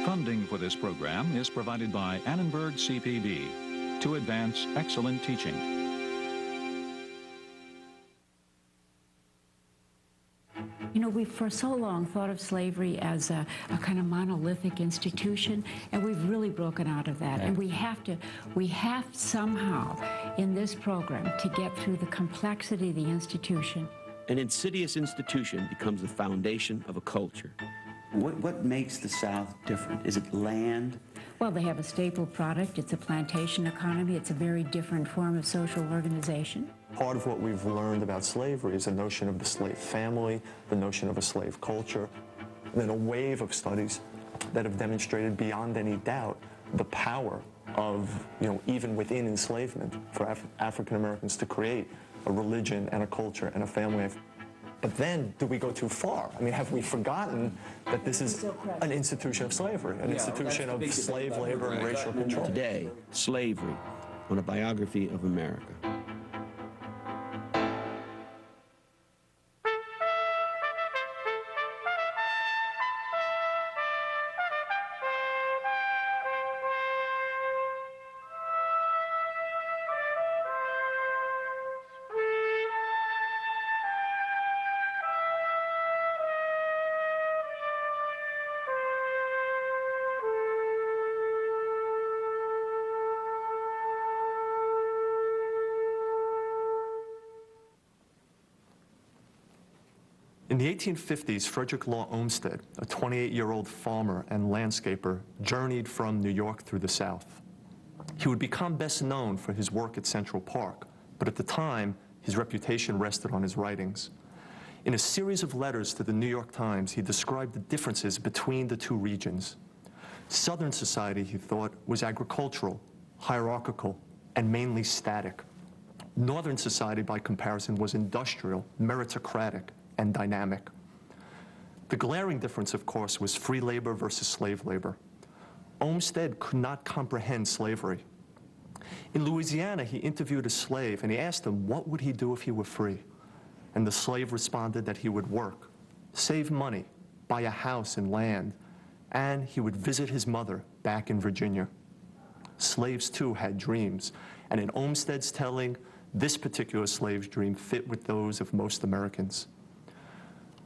Funding for this program is provided by Annenberg CPB to advance excellent teaching. You know, we've for so long thought of slavery as a kind of monolithic institution, and we've really broken out of that. And we have somehow in this program to get through the complexity of the institution. An insidious institution becomes the foundation of a culture. What makes the South different? Is it land? Well, they have a staple product. It's a plantation economy. It's a very different form of social organization. Part of what we've learned about slavery is the notion of the slave family, the notion of a slave culture, and then a wave of studies that have demonstrated beyond any doubt the power of, even within enslavement for African Americans to create a religion and a culture and a family. But then, do we go too far? I mean, have we forgotten that this is an institution of slavery, an institution of slave labor and racial control? Today, slavery on A Biography of America. In the 1850s, Frederick Law Olmsted, a 28-year-old farmer and landscaper, journeyed from New York through the South. He would become best known for his work at Central Park, but at the time, his reputation rested on his writings. In a series of letters to the New York Times, he described the differences between the two regions. Southern society, he thought, was agricultural, hierarchical, and mainly static. Northern society, by comparison, was industrial, meritocratic, and dynamic. The glaring difference, of course, was free labor versus slave labor. Olmsted could not comprehend slavery. In Louisiana, he interviewed a slave, and he asked him what would he do if he were free. And the slave responded that he would work, save money, buy a house and land, and he would visit his mother back in Virginia. Slaves, too, had dreams, and in Olmsted's telling, this particular slave's dream fit with those of most Americans.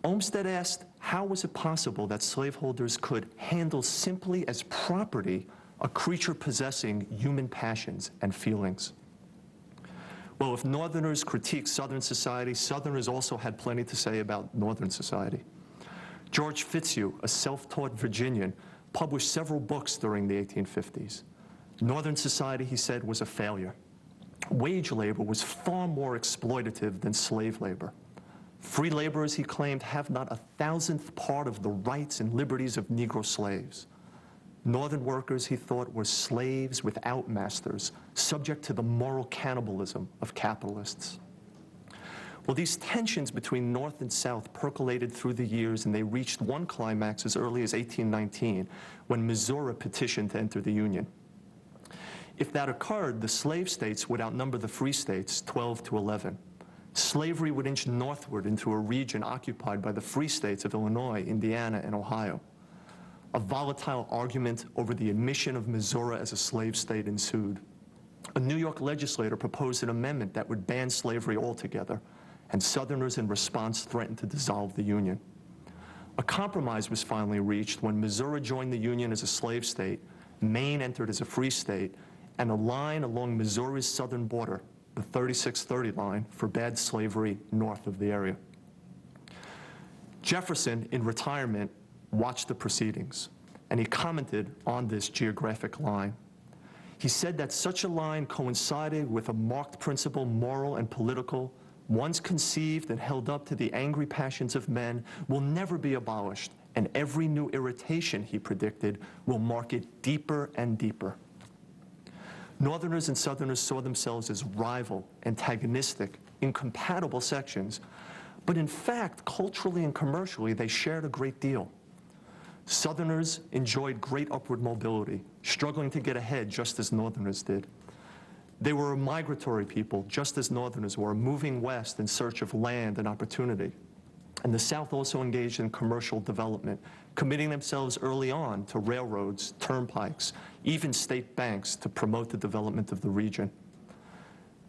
Olmsted asked, how was it possible that slaveholders could handle simply as property a creature possessing human passions and feelings? Well, if Northerners critiqued Southern society, Southerners also had plenty to say about Northern society. George Fitzhugh, a self-taught Virginian, published several books during the 1850s. Northern society, he said, was a failure. Wage labor was far more exploitative than slave labor. Free laborers, he claimed, have not a thousandth part of the rights and liberties of Negro slaves. Northern workers, he thought, were slaves without masters, subject to the moral cannibalism of capitalists. Well, these tensions between North and South percolated through the years, and they reached one climax as early as 1819, when Missouri petitioned to enter the Union. If that occurred, the slave states would outnumber the free states 12 to 11. Slavery would inch northward into a region occupied by the free states of Illinois, Indiana, and Ohio. A volatile argument over the admission of Missouri as a slave state ensued. A New York legislator proposed an amendment that would ban slavery altogether, and Southerners in response threatened to dissolve the Union. A compromise was finally reached when Missouri joined the Union as a slave state, Maine entered as a free state, and a line along Missouri's southern border, the 3630 line, forbade slavery north of the area. Jefferson, in retirement, watched the proceedings, and he commented on this geographic line. He said that such a line coincided with a marked principle, moral and political, once conceived and held up to the angry passions of men, will never be abolished, and every new irritation, he predicted, will mark it deeper and deeper. Northerners and Southerners saw themselves as rival, antagonistic, incompatible sections, but in fact, culturally and commercially, they shared a great deal. Southerners enjoyed great upward mobility, struggling to get ahead just as Northerners did. They were a migratory people, just as Northerners were, moving west in search of land and opportunity. And the South also engaged in commercial development, committing themselves early on to railroads, turnpikes, even state banks to promote the development of the region.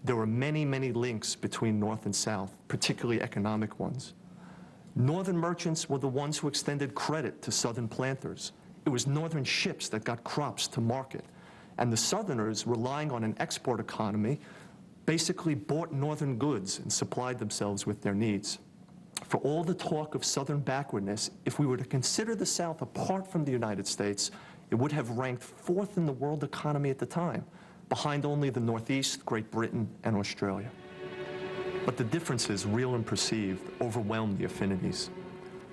There were many, many links between North and South, particularly economic ones. Northern merchants were the ones who extended credit to Southern planters. It was Northern ships that got crops to market. And the Southerners, relying on an export economy, basically bought Northern goods and supplied themselves with their needs. For all the talk of Southern backwardness, if we were to consider the South apart from the United States, it would have ranked fourth in the world economy at the time, behind only the Northeast, Great Britain, and Australia. But the differences, real and perceived, overwhelmed the affinities.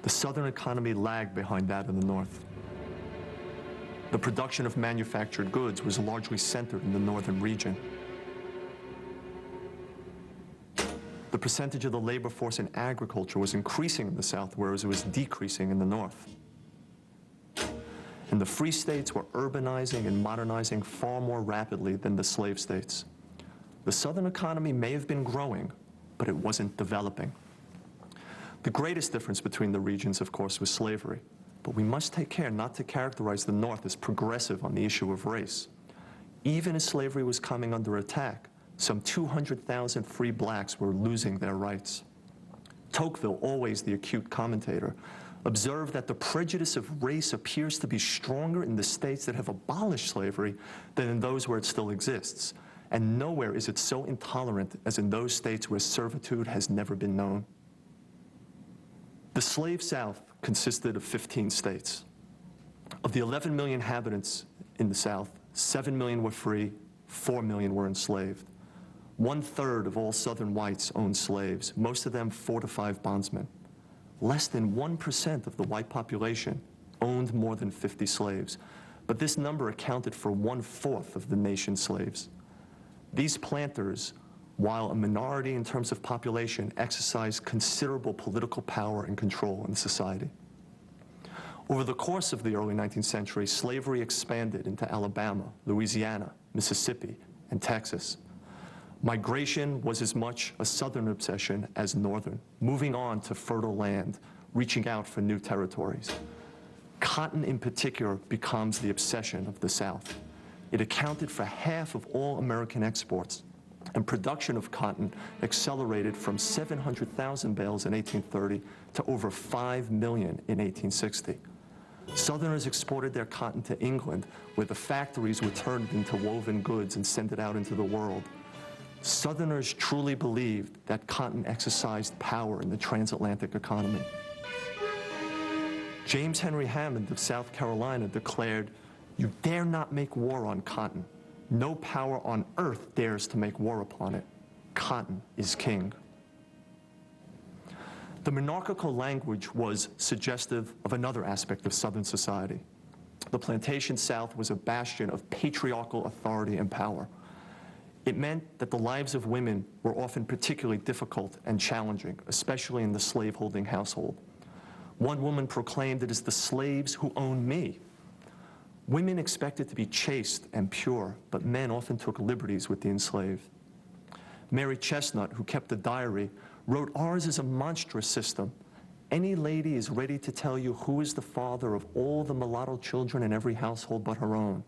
The Southern economy lagged behind that of the North. The production of manufactured goods was largely centered in the northern region. The percentage of the labor force in agriculture was increasing in the South, whereas it was decreasing in the North. And the free states were urbanizing and modernizing far more rapidly than the slave states. The Southern economy may have been growing, but it wasn't developing. The greatest difference between the regions, of course, was slavery. But we must take care not to characterize the North as progressive on the issue of race. Even as slavery was coming under attack, some 200,000 free blacks were losing their rights. Tocqueville, always the acute commentator, observed that the prejudice of race appears to be stronger in the states that have abolished slavery than in those where it still exists. And nowhere is it so intolerant as in those states where servitude has never been known. The slave South consisted of 15 states. Of the 11 million inhabitants in the South, 7 million were free, 4 million were enslaved. 1/3 of all Southern whites owned slaves, most of them 4 to 5 bondsmen. Less than 1% of the white population owned more than 50 slaves, but this number accounted for 1/4 of the nation's slaves. These planters, while a minority in terms of population, exercised considerable political power and control in society. Over the course of the early 19th century, slavery expanded into Alabama, Louisiana, Mississippi, and Texas. Migration was as much a Southern obsession as Northern, moving on to fertile land, reaching out for new territories. Cotton in particular becomes the obsession of the South. It accounted for half of all American exports, and production of cotton accelerated from 700,000 bales in 1830 to over 5 million in 1860. Southerners exported their cotton to England, where the factories were turned into woven goods and sent it out into the world. Southerners truly believed that cotton exercised power in the transatlantic economy. James Henry Hammond of South Carolina declared, "You dare not make war on cotton. No power on earth dares to make war upon it. Cotton is king." The monarchical language was suggestive of another aspect of Southern society. The plantation South was a bastion of patriarchal authority and power. It meant that the lives of women were often particularly difficult and challenging, especially in the slaveholding household. One woman proclaimed, "It is the slaves who own me." Women expected to be chaste and pure, but men often took liberties with the enslaved. Mary Chestnut, who kept a diary, wrote, "Ours is a monstrous system. Any lady is ready to tell you who is the father of all the mulatto children in every household but her own.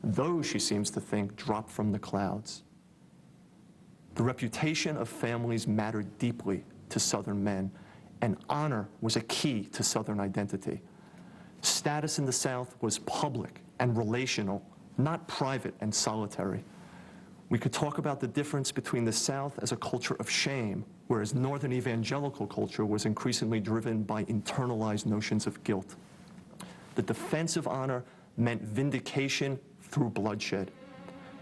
Those, she seems to think, drop from the clouds." The reputation of families mattered deeply to Southern men, and honor was a key to Southern identity. Status in the South was public and relational, not private and solitary. We could talk about the difference between the South as a culture of shame, whereas Northern evangelical culture was increasingly driven by internalized notions of guilt. The defense of honor meant vindication through bloodshed.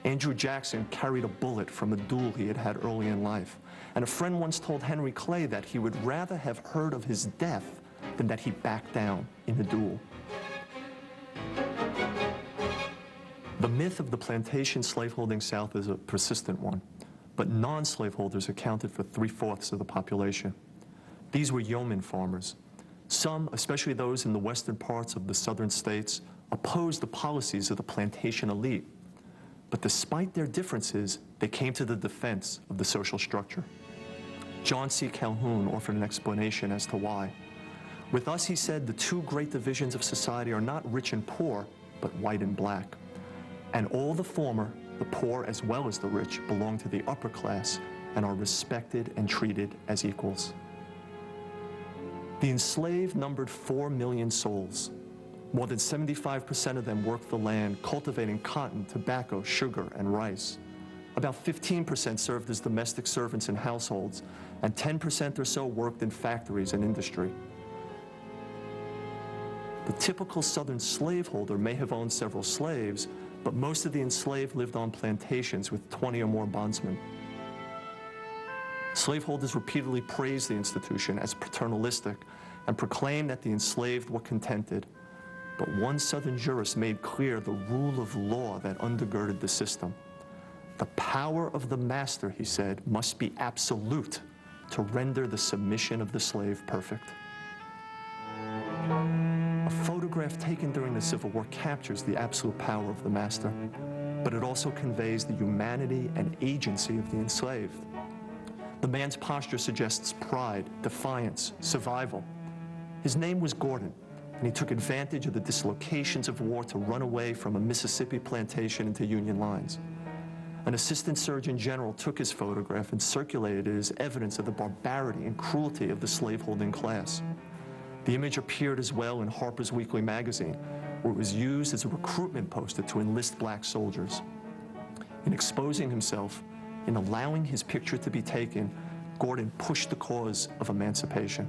Andrew Jackson carried a bullet from a duel he had had early in life, and a friend once told Henry Clay that he would rather have heard of his death than that he backed down in a duel. The myth of the plantation slaveholding South is a persistent one, but non-slaveholders accounted for 3/4 of the population. These were yeoman farmers. Some, especially those in the western parts of the southern states, opposed the policies of the plantation elite. But despite their differences, they came to the defense of the social structure. John C. Calhoun offered an explanation as to why. With us, he said, the two great divisions of society are not rich and poor, but white and black. And all the former, the poor as well as the rich, belong to the upper class and are respected and treated as equals. The enslaved numbered 4 million souls. More than 75% of them worked the land, cultivating cotton, tobacco, sugar, and rice. About 15% served as domestic servants in households, and 10% or so worked in factories and industry. The typical Southern slaveholder may have owned several slaves, but most of the enslaved lived on plantations with 20 or more bondsmen. Slaveholders repeatedly praised the institution as paternalistic and proclaimed that the enslaved were contented. But one Southern jurist made clear the rule of law that undergirded the system. The power of the master, he said, must be absolute to render the submission of the slave perfect. A photograph taken during the Civil War captures the absolute power of the master, but it also conveys the humanity and agency of the enslaved. The man's posture suggests pride, defiance, survival. His name was Gordon, and he took advantage of the dislocations of war to run away from a Mississippi plantation into Union lines. An assistant surgeon general took his photograph and circulated it as evidence of the barbarity and cruelty of the slaveholding class. The image appeared as well in Harper's Weekly magazine, where it was used as a recruitment poster to enlist black soldiers. In exposing himself, in allowing his picture to be taken, Gordon pushed the cause of emancipation.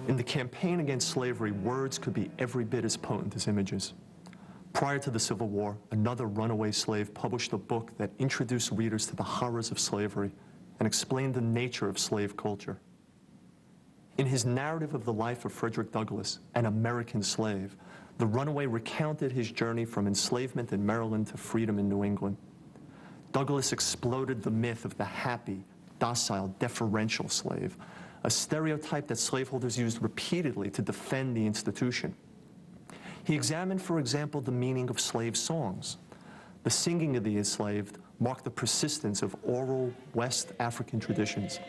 In the campaign against slavery, words could be every bit as potent as images. Prior to the Civil War, another runaway slave published a book that introduced readers to the horrors of slavery and explained the nature of slave culture. In his narrative of the life of Frederick Douglass, an American slave, the runaway recounted his journey from enslavement in Maryland to freedom in New England. Douglass exploded the myth of the happy, docile, deferential slave, a stereotype that slaveholders used repeatedly to defend the institution. He examined, for example, the meaning of slave songs. The singing of the enslaved marked the persistence of oral West African traditions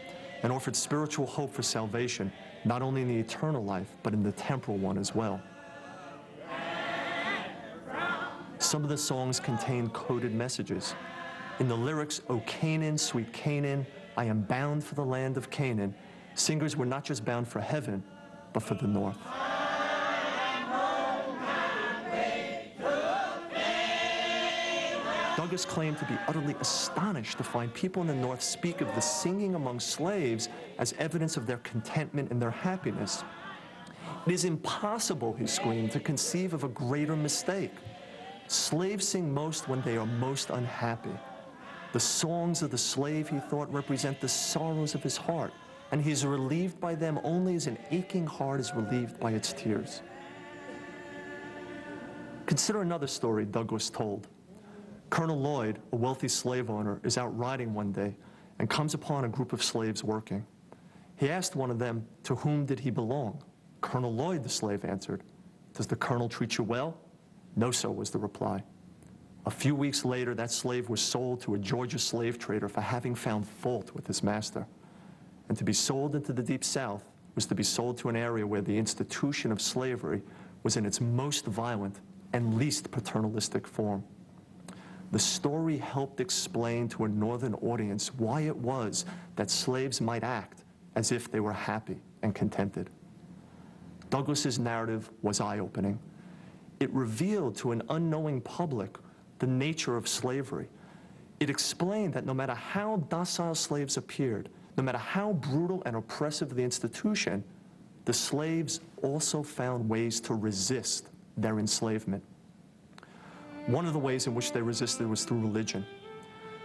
and offered spiritual hope for salvation, not only in the eternal life, but in the temporal one as well. Some of the songs contained coded messages. In the lyrics, "O Canaan, sweet Canaan, I am bound for the land of Canaan," singers were not just bound for heaven, but for the north. Douglass claimed to be utterly astonished to find people in the North speak of the singing among slaves as evidence of their contentment and their happiness. "It is impossible," he screamed, "to conceive of a greater mistake. Slaves sing most when they are most unhappy. The songs of the slave," he thought, "represent the sorrows of his heart, and he is relieved by them only as an aching heart is relieved by its tears." Consider another story Douglass told. Colonel Lloyd, a wealthy slave owner, is out riding one day and comes upon a group of slaves working. He asked one of them, "To whom did he belong?" "Colonel Lloyd," the slave answered. "Does the colonel treat you well?" "No, sir," was the reply. A few weeks later, that slave was sold to a Georgia slave trader for having found fault with his master. And to be sold into the Deep South was to be sold to an area where the institution of slavery was in its most violent and least paternalistic form. The story helped explain to a northern audience why it was that slaves might act as if they were happy and contented. Douglass's narrative was eye-opening. It revealed to an unknowing public the nature of slavery. It explained that no matter how docile slaves appeared, no matter how brutal and oppressive the institution, the slaves also found ways to resist their enslavement. One of the ways in which they resisted was through religion.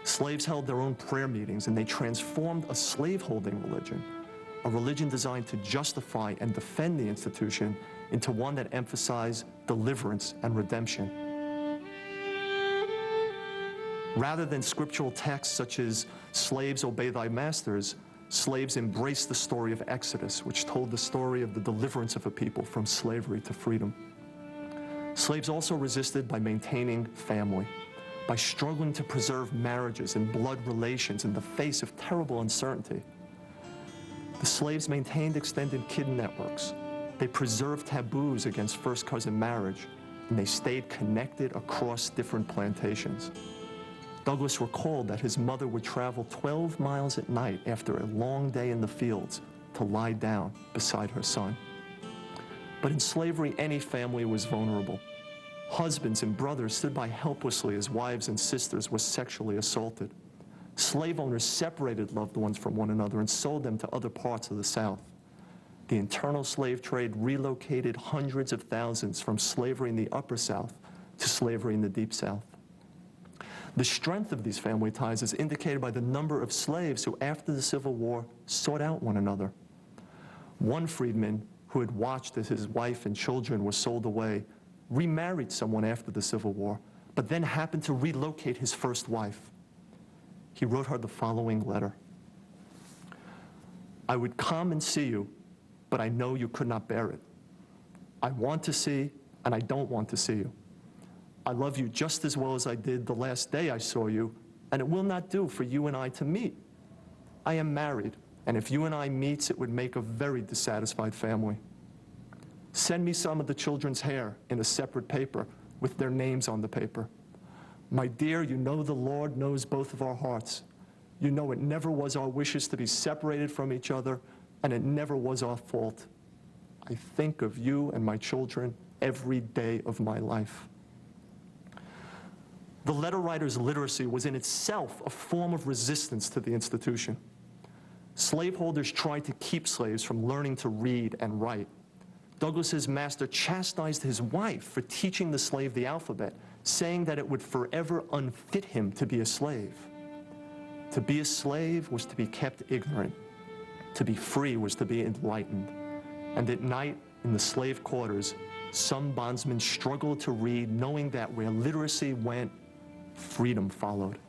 Slaves held their own prayer meetings, and they transformed a slaveholding religion, a religion designed to justify and defend the institution, into one that emphasized deliverance and redemption. Rather than scriptural texts such as "Slaves, obey thy masters," slaves embraced the story of Exodus, which told the story of the deliverance of a people from slavery to freedom. Slaves also resisted by maintaining family. by struggling to preserve marriages and blood relations in the face of terrible uncertainty. The slaves maintained extended kin networks. They preserved taboos against first cousin marriage, and they stayed connected across different plantations. Douglass recalled that his mother would travel 12 miles at night after a long day in the fields to lie down beside her son. But in slavery, any family was vulnerable. Husbands and brothers stood by helplessly as wives and sisters were sexually assaulted. Slave owners separated loved ones from one another and sold them to other parts of the South. The internal slave trade relocated hundreds of thousands from slavery in the Upper South to slavery in the Deep South. The strength of these family ties is indicated by the number of slaves who, after the Civil War, sought out one another. One freedman, who had watched as his wife and children were sold away, remarried someone after the Civil War, but then happened to relocate his first wife. He wrote her the following letter. "I would come and see you, but I know you could not bear it. I want to see, and I don't want to see you. I love you just as well as I did the last day I saw you, and it will not do for you and I to meet. I am married, and if you and I meets, it would make a very dissatisfied family. Send me some of the children's hair in a separate paper with their names on the paper. My dear, you know the Lord knows both of our hearts. You know it never was our wishes to be separated from each other, and it never was our fault. I think of you and my children every day of my life." The letter writer's literacy was in itself a form of resistance to the institution. Slaveholders tried to keep slaves from learning to read and write. Douglass's master chastised his wife for teaching the slave the alphabet, saying that it would forever unfit him to be a slave. To be a slave was to be kept ignorant. To be free was to be enlightened. And at night, in the slave quarters, some bondsmen struggled to read, knowing that where literacy went, freedom followed.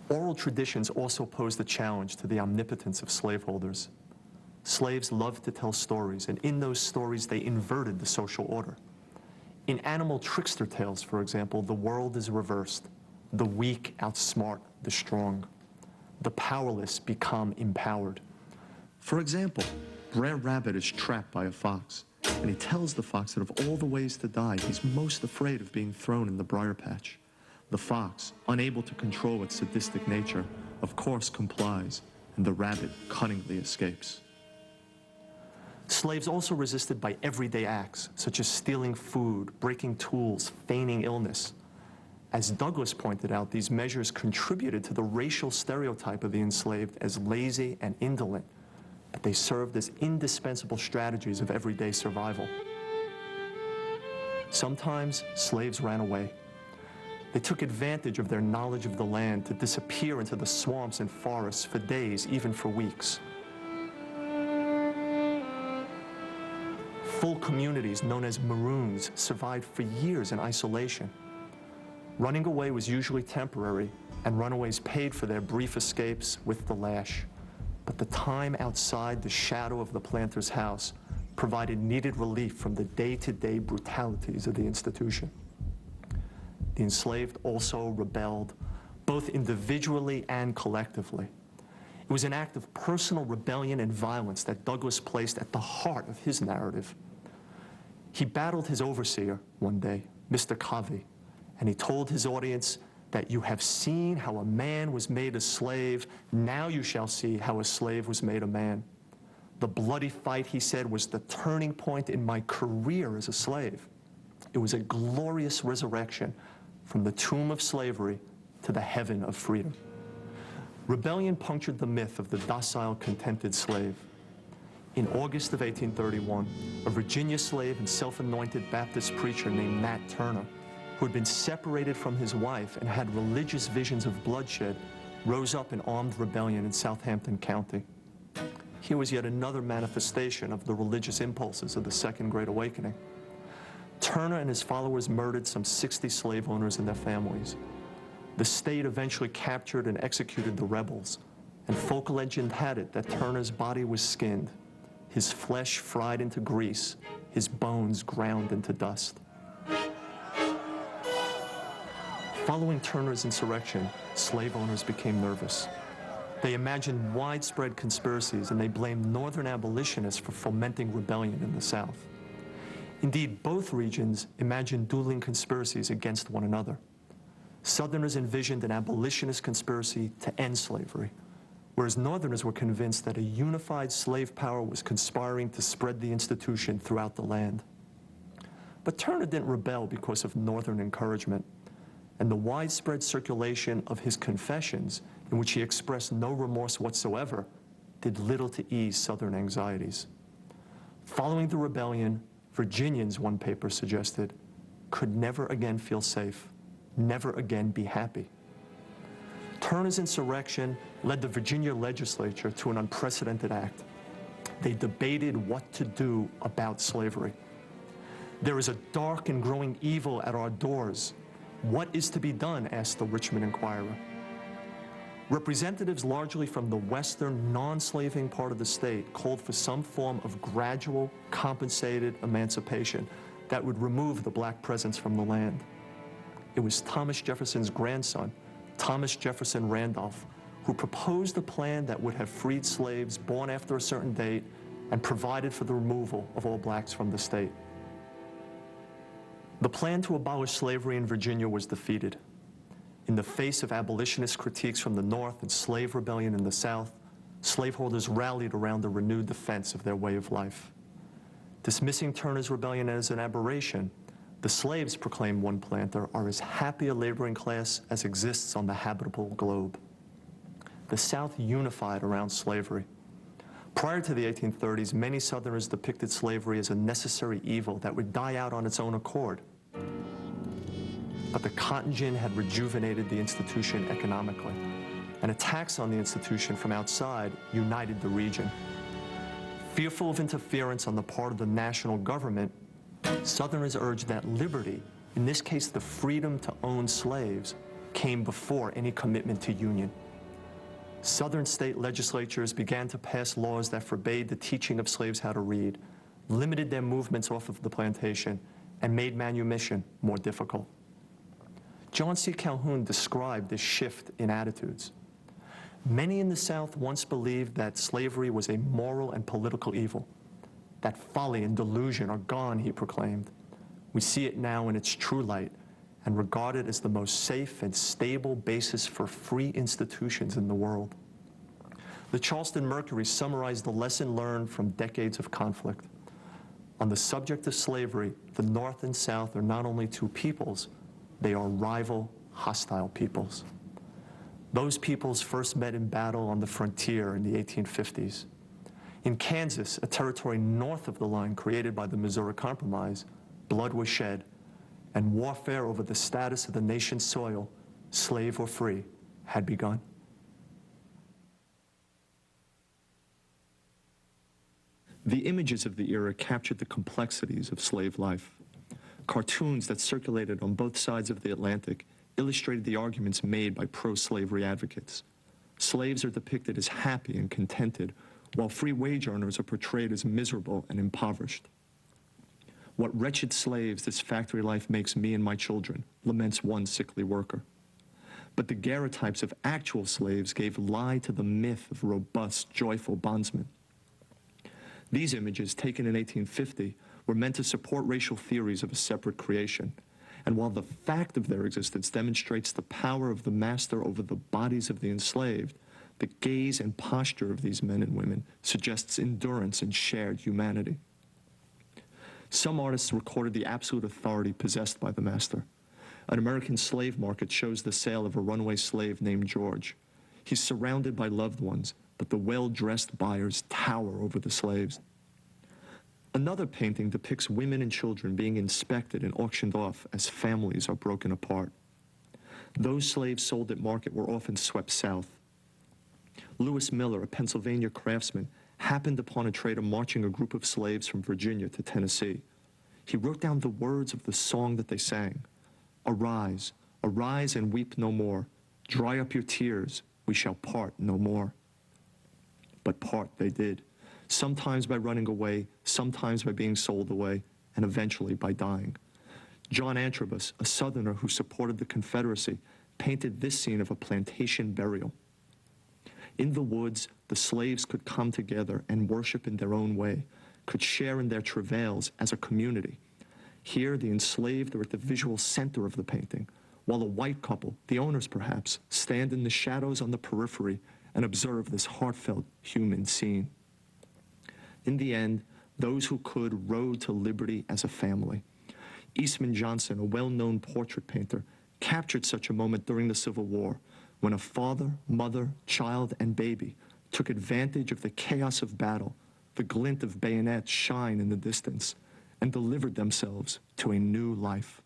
Oral traditions also posed a challenge to the omnipotence of slaveholders. Slaves loved to tell stories, and in those stories they inverted the social order. In animal trickster tales, for example, the world is reversed. The weak outsmart the strong. The powerless become empowered. For example, Brer Rabbit is trapped by a fox, and he tells the fox that of all the ways to die, he's most afraid of being thrown in the briar patch. The fox, unable to control its sadistic nature, of course complies, and the rabbit cunningly escapes. Slaves also resisted by everyday acts, such as stealing food, breaking tools, feigning illness. As Douglass pointed out, these measures contributed to the racial stereotype of the enslaved as lazy and indolent, but they served as indispensable strategies of everyday survival. Sometimes slaves ran away. They took advantage of their knowledge of the land to disappear into the swamps and forests for days, even for weeks. Full communities known as maroons survived for years in isolation. Running away was usually temporary, and runaways paid for their brief escapes with the lash. But the time outside the shadow of the planter's house provided needed relief from the day-to-day brutalities of the institution. The enslaved also rebelled, both individually and collectively. It was an act of personal rebellion and violence that Douglass placed at the heart of his narrative. He battled his overseer one day, Mr. Covey, and he told his audience that you have seen how a man was made a slave, now you shall see how a slave was made a man. The bloody fight, he said, was the turning point in my career as a slave. It was a glorious resurrection from the tomb of slavery to the heaven of freedom. Rebellion punctured the myth of the docile, contented slave. In August of 1831, a Virginia slave and self-anointed Baptist preacher named Nat Turner, who had been separated from his wife and had religious visions of bloodshed, rose up in armed rebellion in Southampton County. Here was yet another manifestation of the religious impulses of the Second Great Awakening. Turner and his followers murdered some 60 slave owners and their families. The state eventually captured and executed the rebels, and folk legend had it that Turner's body was skinned, his flesh fried into grease, his bones ground into dust. Following Turner's insurrection, slave owners became nervous. They imagined widespread conspiracies, and they blamed Northern abolitionists for fomenting rebellion in the South. Indeed, both regions imagined dueling conspiracies against one another. Southerners envisioned an abolitionist conspiracy to end slavery, whereas Northerners were convinced that a unified slave power was conspiring to spread the institution throughout the land. But Turner didn't rebel because of Northern encouragement, and the widespread circulation of his confessions, in which he expressed no remorse whatsoever, did little to ease Southern anxieties. Following the rebellion, Virginians, one paper suggested, could never again feel safe, never again be happy. Turner's insurrection led the Virginia legislature to an unprecedented act. They debated what to do about slavery. "There is a dark and growing evil at our doors. What is to be done?" asked the Richmond Enquirer. Representatives largely from the western, non-slaving part of the state called for some form of gradual, compensated emancipation that would remove the black presence from the land. It was Thomas Jefferson's grandson, Thomas Jefferson Randolph, who proposed a plan that would have freed slaves born after a certain date and provided for the removal of all blacks from the state. The plan to abolish slavery in Virginia was defeated. In the face of abolitionist critiques from the North and slave rebellion in the South, slaveholders rallied around a renewed defense of their way of life. Dismissing Turner's rebellion as an aberration, the slaves, proclaimed one planter, are as happy a laboring class as exists on the habitable globe. The South unified around slavery. Prior to the 1830s, many Southerners depicted slavery as a necessary evil that would die out on its own accord. But the cotton gin had rejuvenated the institution economically, and attacks on the institution from outside united the region. Fearful of interference on the part of the national government, Southerners urged that liberty, in this case the freedom to own slaves, came before any commitment to union. Southern state legislatures began to pass laws that forbade the teaching of slaves how to read, limited their movements off of the plantation, and made manumission more difficult. John C. Calhoun described this shift in attitudes. Many in the South once believed that slavery was a moral and political evil. That folly and delusion are gone, he proclaimed. We see it now in its true light and regard it as the most safe and stable basis for free institutions in the world. The Charleston Mercury summarized the lesson learned from decades of conflict. On the subject of slavery, the North and South are not only two peoples, they are rival, hostile peoples. Those peoples first met in battle on the frontier in the 1850s. In Kansas, a territory north of the line created by the Missouri Compromise, blood was shed, and warfare over the status of the nation's soil, slave or free, had begun. The images of the era captured the complexities of slave life. Cartoons that circulated on both sides of the Atlantic illustrated the arguments made by pro-slavery advocates. Slaves are depicted as happy and contented, while free wage earners are portrayed as miserable and impoverished. "What wretched slaves this factory life makes me and my children," laments one sickly worker. But the daguerreotypes of actual slaves gave lie to the myth of robust, joyful bondsmen. These images, taken in 1850, were meant to support racial theories of a separate creation. And while the fact of their existence demonstrates the power of the master over the bodies of the enslaved, the gaze and posture of these men and women suggests endurance and shared humanity. Some artists recorded the absolute authority possessed by the master. An American slave market shows the sale of a runaway slave named George. He's surrounded by loved ones, but the well-dressed buyers tower over the slaves. Another painting depicts women and children being inspected and auctioned off as families are broken apart. Those slaves sold at market were often swept south. Lewis Miller, a Pennsylvania craftsman, happened upon a trader marching a group of slaves from Virginia to Tennessee. He wrote down the words of the song that they sang. "Arise, arise and weep no more. Dry up your tears, we shall part no more." But part they did, sometimes by running away, sometimes by being sold away, and eventually by dying. John Antebellum, a Southerner who supported the Confederacy, painted this scene of a plantation burial. In the woods, the slaves could come together and worship in their own way, could share in their travails as a community. Here, the enslaved are at the visual center of the painting, while a white couple, the owners perhaps, stand in the shadows on the periphery and observe this heartfelt human scene. In the end, those who could rode to liberty as a family. Eastman Johnson, a well-known portrait painter, captured such a moment during the Civil War when a father, mother, child, and baby took advantage of the chaos of battle, the glint of bayonets shine in the distance, and delivered themselves to a new life.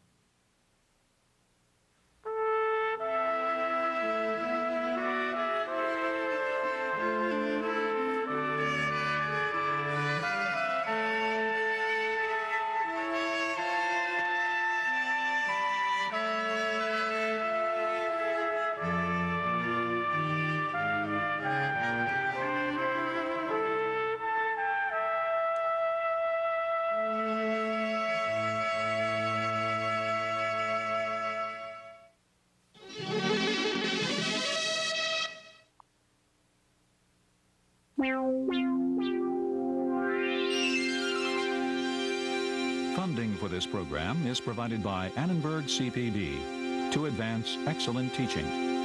Funding for this program is provided by Annenberg CPB to advance excellent teaching.